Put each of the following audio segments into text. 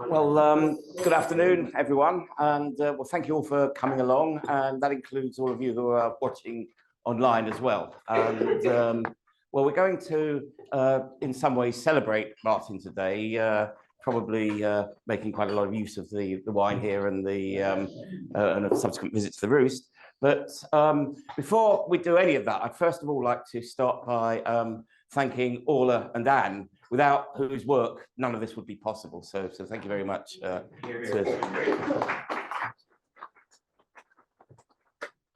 Well, good afternoon, everyone, and well, thank you all for coming along, and that includes all of you who are watching online as well. And well, we're going to, in some ways, celebrate Martin today. Probably making quite a lot of use of the wine here and the and a subsequent visit to the Roost. But before we do any of that, I'd first of all like to start by thanking Orla and Anne, without whose work none of this would be possible. So thank you very much.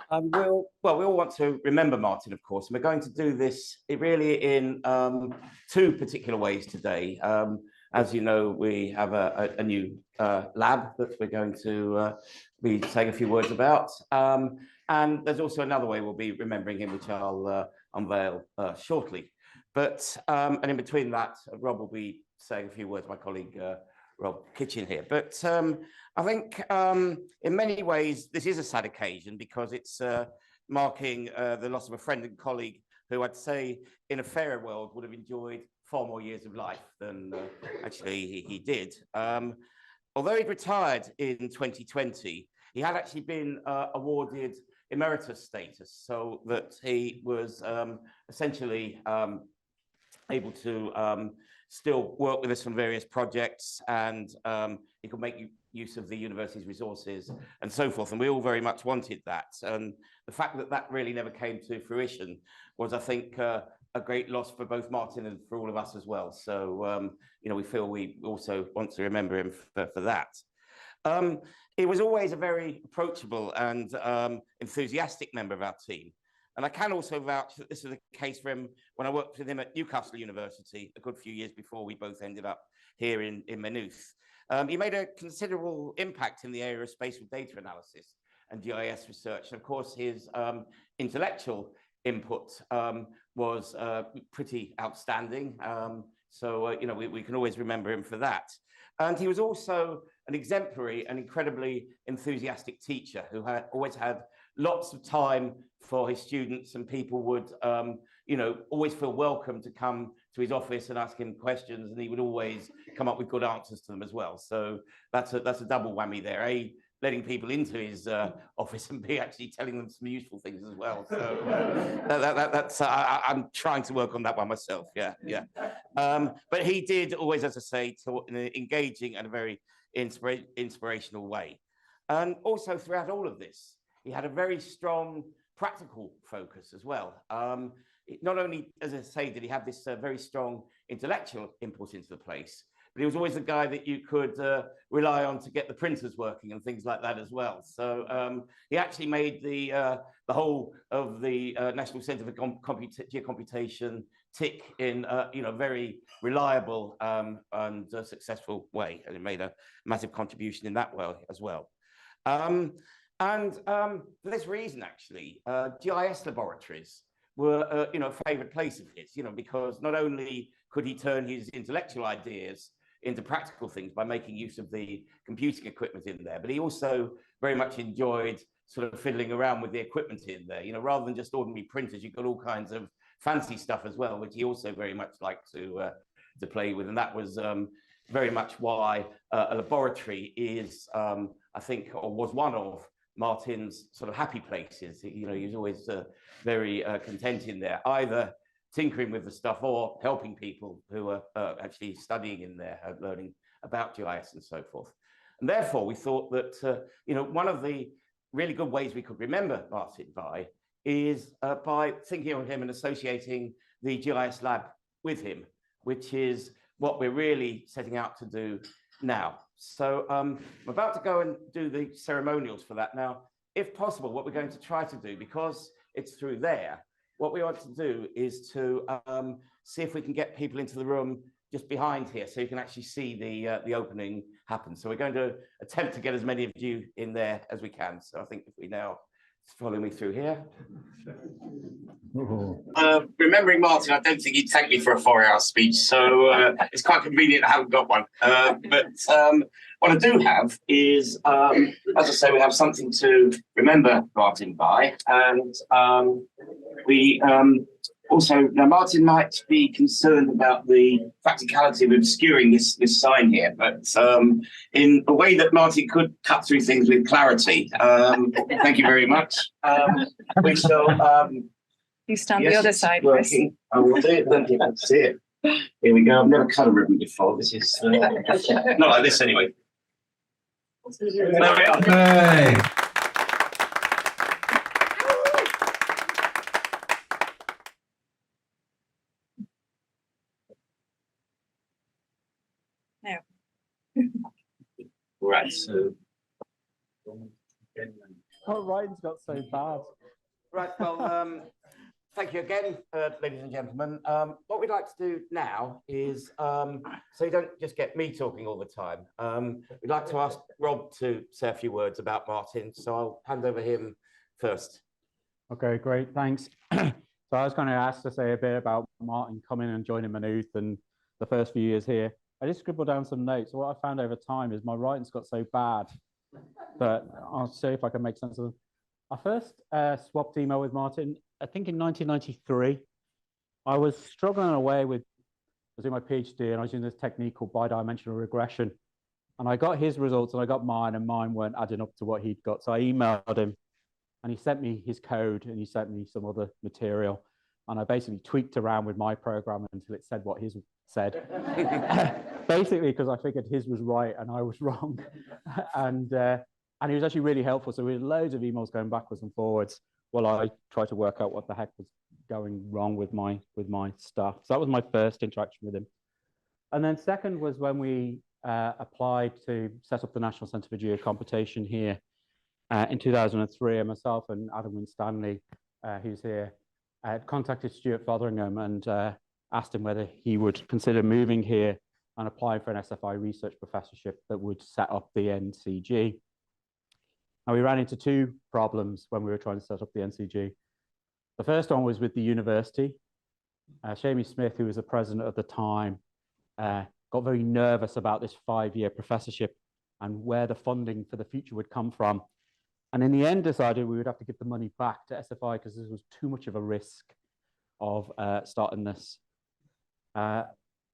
Well, we all want to remember Martin, of course, and we're going to do this really in two particular ways today. As you know, we have a new lab that we're going to be saying a few words about. And there's also another way we'll be remembering him, which I'll unveil shortly. But, and in between that, Rob will be saying a few words, my colleague, Rob Kitchin here. But I think in many ways, this is a sad occasion because it's marking the loss of a friend and colleague who I'd say in a fairer world would have enjoyed far more years of life than actually he did. Although he'd retired in 2020, he had actually been awarded emeritus status, so that he was essentially able to still work with us on various projects, and he could make use of the university's resources and so forth. And we all very much wanted that. And the fact that that really never came to fruition was, I think, a great loss for both Martin and for all of us as well. So, you know, we feel we also want to remember him for that. He was always a very approachable and enthusiastic member of our team. And I can also vouch that this was the case for him when I worked with him at Newcastle University a good few years before we both ended up here in Maynooth. He made a considerable impact in the area of spatial data analysis and GIS research. And of course, his intellectual input was pretty outstanding. You know, we can always remember him for that. And he was also an exemplary and incredibly enthusiastic teacher who had always had lots of time for his students, and people would, you know, always feel welcome to come to his office and ask him questions, and he would always come up with good answers to them as well. So that's a double whammy there. A, letting people into his office, and B, actually telling them some useful things as well. So I'm trying to work on that one myself. Yeah. But he did always, as I say, in an engaging and a very inspirational way. And also throughout all of this, he had a very strong practical focus as well. Not only, as I say, did he have this very strong intellectual input into the place, but he was always the guy that you could rely on to get the printers working and things like that as well. So he actually made the whole of the National Centre for Geocomputation tick in you know, very reliable and successful way, and it made a massive contribution in that way as well. For this reason, actually, GIS laboratories were, you know, a favourite place of his, you know, because not only could he turn his intellectual ideas into practical things by making use of the computing equipment in there, but he also very much enjoyed sort of fiddling around with the equipment in there. You know, rather than just ordinary printers, you've got all kinds of fancy stuff as well, which he also very much liked to play with, and that was very much why a laboratory is, I think, or was one of Martin's sort of happy places. You know, he was always very content in there, either tinkering with the stuff or helping people who are actually studying in there, learning about GIS and so forth. And therefore, we thought that, you know, one of the really good ways we could remember Martin by is by thinking of him and associating the GIS Lab with him, which is what we're really setting out to do now. So I'm about to go and do the ceremonials for that. Now, if possible, what we're going to try to do, because it's through there, what we want to do is to see if we can get people into the room just behind here, so you can actually see the opening happen. So we're going to attempt to get as many of you in there as we can. So I think if we now follow me through here. Remembering Martin, I don't think he'd take me for a 4-hour speech, so it's quite convenient I haven't got one. But what I do have is, as I say, we have something to remember Martin by, and we also, now Martin might be concerned about the practicality of obscuring this sign here, but in a way that Martin could cut through things with clarity. Thank you very much. We shall. You stand the other side, Chris. I will do it. Then you can see it. Here we go. I've never cut a ribbon before. This is not like this anyway. There we are. Hey. No. Right. So. Oh, Ryan's got so bad. Right. Well. Thank you again, ladies and gentlemen. What we'd like to do now is, so you don't just get me talking all the time, we'd like to ask Rob to say a few words about Martin. So I'll hand over him first. Okay, great, thanks. So I was kind of asked to say a bit about Martin coming and joining Maynooth and the first few years here. I just scribbled down some notes. So what I found over time is my writing's got so bad that I'll see if I can make sense of them. I first swapped email with Martin, I think in 1993. I was struggling away with, I was doing my PhD and I was using this technique called bidimensional regression. And I got his results and I got mine, and mine weren't adding up to what he'd got. So I emailed him and he sent me his code and he sent me some other material. And I basically tweaked around with my program until it said what his said. Basically, because I figured his was right and I was wrong. And he was actually really helpful. So we had loads of emails going backwards and forwards while I tried to work out what the heck was going wrong with my stuff. So that was my first interaction with him. And then second was when we applied to set up the National Centre for Geocomputation here in 2003. And myself and Adam Winstanley, who's here, had contacted Stuart Fotheringham and asked him whether he would consider moving here and applying for an SFI research professorship that would set up the NCG. And we ran into two problems when we were trying to set up the NCG. The first one was with the university. Shamie Smith, who was the president at the time, got very nervous about this 5-year professorship and where the funding for the future would come from. And in the end decided we would have to give the money back to SFI because this was too much of a risk of starting this.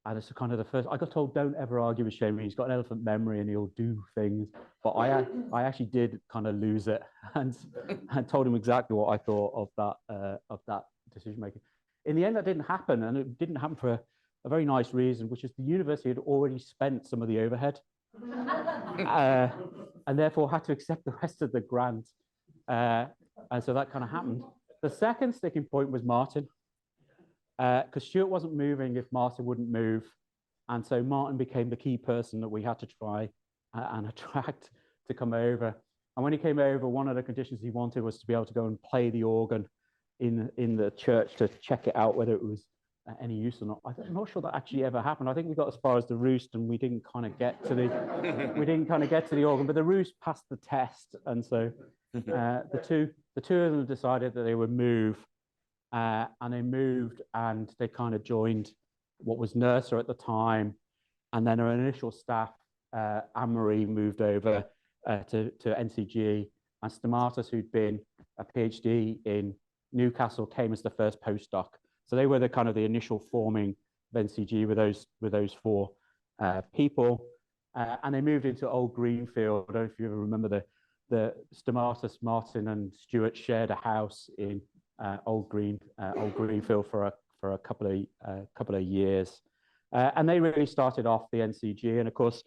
And it's kind of the first, I got told, don't ever argue with Shamie. He's got an elephant memory and he'll do things. But I actually did kind of lose it and told him exactly what I thought of that decision making. In the end, that didn't happen. And it didn't happen for a very nice reason, which is the university had already spent some of the overhead and therefore had to accept the rest of the grant. And so that kind of happened. The second sticking point was Martin. Because Stuart wasn't moving if Martin wouldn't move. And so Martin became the key person that we had to try and attract to come over. And when he came over, one of the conditions he wanted was to be able to go and play the organ in the church to check it out, whether it was any use or not. I'm not sure that actually ever happened. I think we got as far as the roost and we didn't kind of get to the organ, but the roost passed the test. And so the two of them decided that they would move. And they moved and they kind of joined what was NERSA at the time. And then our initial staff, Anne-Marie, moved over to NCG. And Stamatis, who'd been a PhD in Newcastle, came as the first postdoc. So they were the kind of the initial forming of NCG with those four people. And they moved into Old Greenfield. I don't know if you ever remember the Stamatis, Martin and Stuart shared a house in Old Greenfield for a couple of years, and they really started off the NCG. And of course,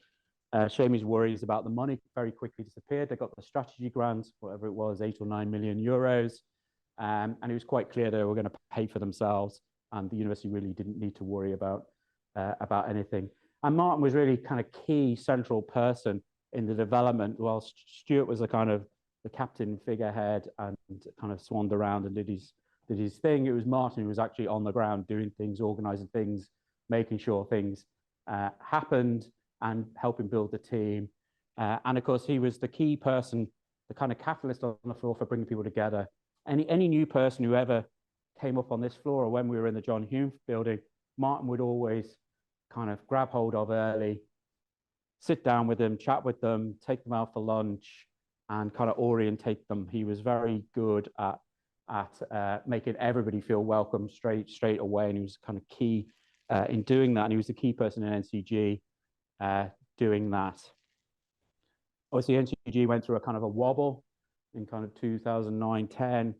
Shamie's worries about the money very quickly disappeared. They got the strategy grant, whatever it was, 8 or 9 million euros, and it was quite clear they were going to pay for themselves, and the university really didn't need to worry about anything. And Martin was really kind of key central person in the development, whilst Stuart was a kind of the captain figurehead and kind of swanned around and did his thing. It was Martin who was actually on the ground doing things, organizing things, making sure things happened and helping build the team. And of course, he was the key person, the kind of catalyst on the floor for bringing people together. Any new person who ever came up on this floor or when we were in the John Hume building, Martin would always kind of grab hold of early, sit down with them, chat with them, take them out for lunch, and kind of orientate them. He was very good at making everybody feel welcome straight away, and he was kind of key in doing that. And he was the key person in NCG doing that. Obviously, NCG went through a kind of a wobble in kind of 2009, 10,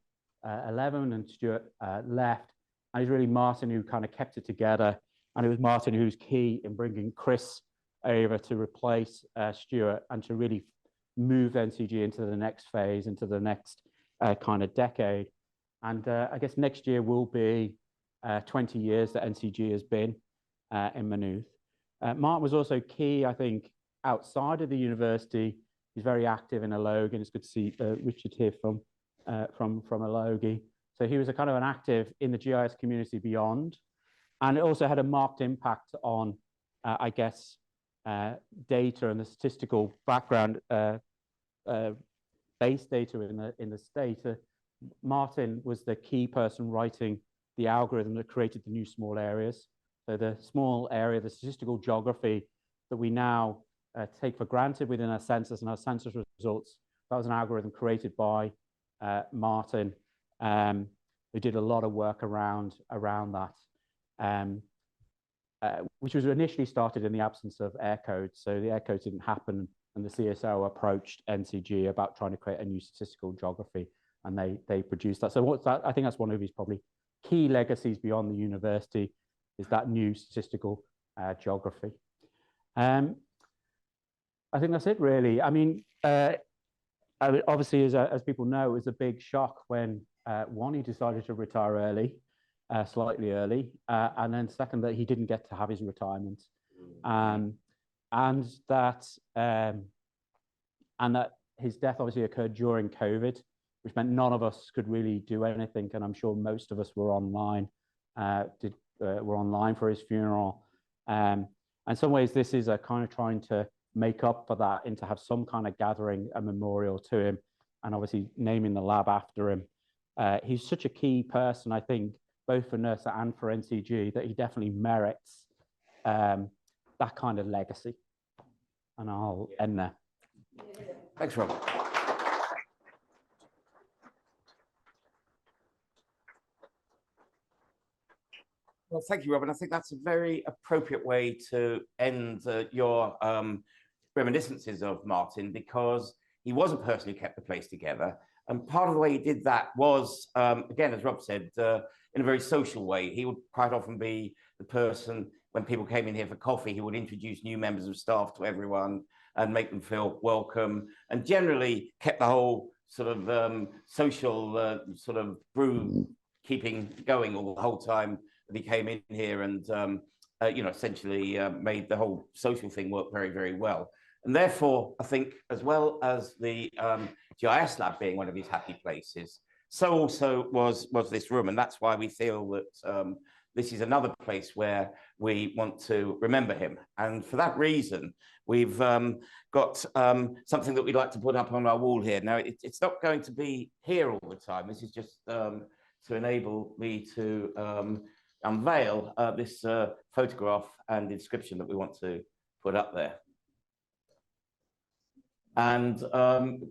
11, and Stuart left. And it's really Martin who kind of kept it together. And it was Martin who's key in bringing Chris over to replace Stuart and to really move NCG into the next phase, into the next kind of decade. And I guess next year will be 20 years that NCG has been in Maynooth. Martin was also key, I think, outside of the university. He's very active in Alogi, and it's good to see Richard here from Alogi. So he was a kind of an active in the GIS community beyond, and it also had a marked impact on, I guess, data and the statistical background, base data in the state. Martin was the key person writing the algorithm that created the new small areas. So the small area, the statistical geography that we now take for granted within our census and our census results, that was an algorithm created by Martin, who did a lot of work around that, which was initially started in the absence of air codes. So the air codes didn't happen, and the CSO approached NCG about trying to create a new statistical geography, and they produced that. So what's that? I think that's one of his probably key legacies beyond the university, is that new statistical geography. I think that's it, really. I mean, obviously, as people know, it was a big shock when one, he decided to retire early, slightly early, and then second, that he didn't get to have his retirement, and that his death obviously occurred during COVID, which meant none of us could really do anything, and I'm sure most of us were online, were online for his funeral. In some ways, this is a kind of trying to make up for that and to have some kind of gathering, a memorial to him, and obviously naming the lab after him. He's such a key person, I think, both for NERSA and for NCG, that he definitely merits that kind of legacy. And I'll end there. Thanks, Rob. Well, thank you, Robin. I think that's a very appropriate way to end your reminiscences of Martin, because he was a person who kept the place together. And part of the way he did that was, again, as Rob said, in a very social way. He would quite often be the person, when people came in here for coffee, he would introduce new members of staff to everyone and make them feel welcome, and generally kept the whole sort of social sort of brew keeping going all the whole time that he came in here, and you know, essentially made the whole social thing work very, very well. And therefore, I think, as well as the GIS Lab being one of his happy places, so also was this room, and that's why we feel that this is another place where we want to remember him. And for that reason, we've got something that we'd like to put up on our wall here. Now, it's not going to be here all the time. This is just to enable me to unveil this photograph and inscription that we want to put up there. And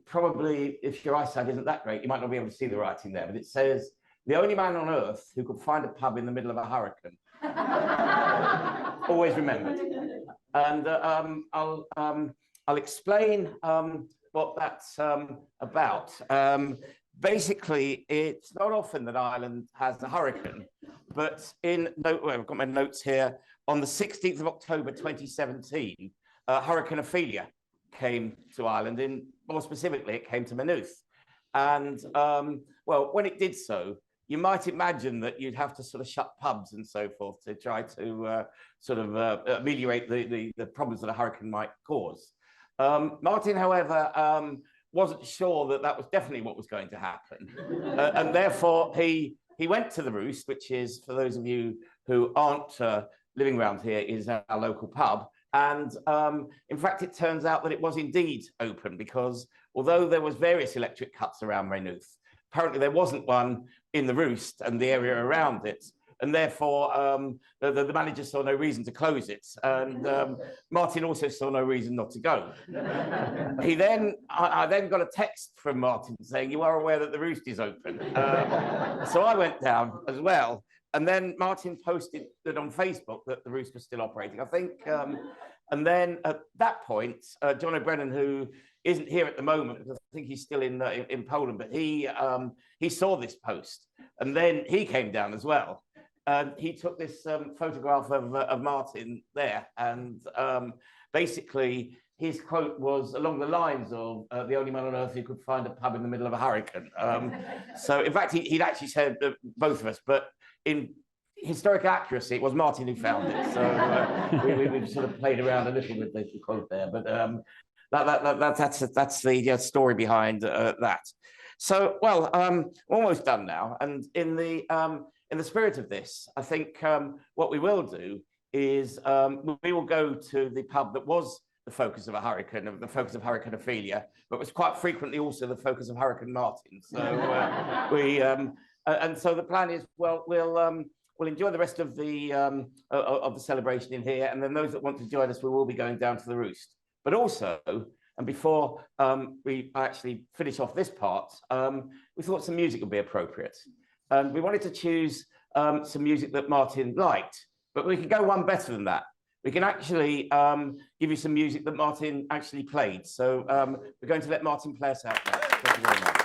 probably, if your eyesight isn't that great, you might not be able to see the writing there, but it says, "The only man on earth who could find a pub in the middle of a hurricane." Always remembered. And I'll explain what that's about. Basically, it's not often that Ireland has a hurricane, but well, I've got my notes here. On the 16th of October 2017, Hurricane Ophelia came to Ireland, more specifically, it came to Maynooth. And well, when it did so, you might imagine that you'd have to sort of shut pubs and so forth to try to sort of ameliorate the problems that a hurricane might cause. Martin, however, wasn't sure that that was definitely what was going to happen. And therefore, he went to the Roost, which is, for those of you who aren't living around here, is our local pub. And in fact, it turns out that it was indeed open, because although there was various electric cuts around Maynooth, apparently there wasn't one in the Roost and the area around it. and therefore the manager saw no reason to close it. And Martin also saw no reason not to go. I then got a text from Martin saying, "You are aware that the roost is open." So I went down as well. And then Martin posted that on Facebook that the roost was still operating, I think. And then at that point, John O'Brennan, who isn't here at the moment, because I think he's still in Poland, but he saw this post, and then he came down as well. He took this photograph of Martin there, and basically his quote was along the lines of the only man on earth who could find a pub in the middle of a hurricane. So in fact, he'd actually said both of us, but in historic accuracy, it was Martin who found it. So we sort of played around a little with the quote there, but that's the story behind that. So, well, almost done now. And in the spirit of this, I think what we will do is we will go to the pub that was the focus of a hurricane, the focus of Hurricane Ophelia, but was quite frequently also the focus of Hurricane Martin. So and so the plan is, well, we'll enjoy the rest of the celebration in here, and then those that want to join us, we will be going down to the roost. But also, and before we actually finish off this part, we thought some music would be appropriate. We wanted to choose some music that Martin liked, but we could go one better than that. We can actually give you some music that Martin actually played. So we're going to let Martin play us out now. Thank you very much.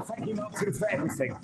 Thank you, Martin, for everything.